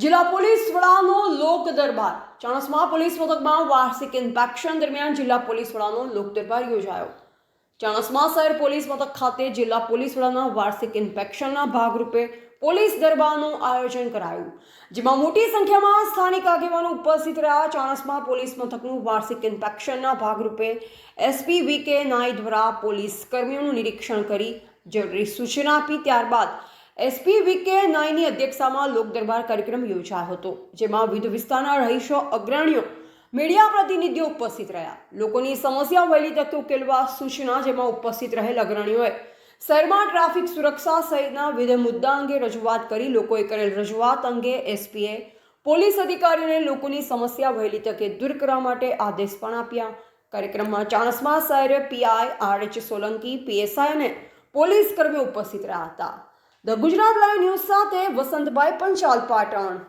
જિલ્લા પોલીસ વડાનો લોક દરબાર ચાણસ્મા પોલીસ મથકમાં વાર્ષિક ઇન્સ્પેક્શન દરમિયાન જિલ્લા પોલીસ વડાનો લોક દરબાર યોજાયો। ચાણસ્મા શહેર પોલીસ મથક ખાતે જિલ્લા પોલીસ વડાના વાર્ષિક ઇન્સ્પેક્શનના ભાગરૂપે પોલીસ દરબારનું આયોજન કરાયું, જેમાં મોટી સંખ્યામાં સ્થાનિક આગેવાનો ઉપસ્થિત રહ્યા। ચાણસ્મા પોલીસ મથકનું વાર્ષિક ઇન્સ્પેક્શનના ભાગરૂપે એસપી વી.કે. નાઈ દ્વારા પોલીસ કર્મીઓનું નિરીક્ષણ કરી જરૂરી સૂચના આપી। ત્યારબાદ એસપી વી.કે. નાઈની અધ્યક્ષતામાં લોક દરબાર કાર્યક્રમ યોજાયો હતો, જેમાં વિવિધ વિસ્તારના રહીશો, અગ્રણીઓ, મીડિયા પ્રતિનિધિઓ ઉપસ્થિત રહ્યા। લોકોની સમસ્યા વહેલી તકે ઉકેલવા સૂચના, જેમાં ઉપસ્થિત રહેલ અગ્રણીઓએ શહેરમાં ટ્રાફિક સુરક્ષા સહિતના વિવિધ મુદ્દા અંગે રજૂઆત કરી। લોકોએ કરેલ રજૂઆત અંગે એસપીએ પોલીસ અધિકારીઓને લોકોની સમસ્યા વહેલી તકે દૂર કરવા માટે આદેશ પણ આપ્યા। કાર્યક્રમમાં ચાણસ્મા શહેર પીઆઈ આર.એચ. સોલંકી, પીએસઆઈ અને પોલીસ કર્મીઓ ઉપસ્થિત રહ્યા હતા। ધ ગુજરાત લાઈવ ન્યૂઝ સાથે વસંતભાઈ પંચાલ, પાટણ।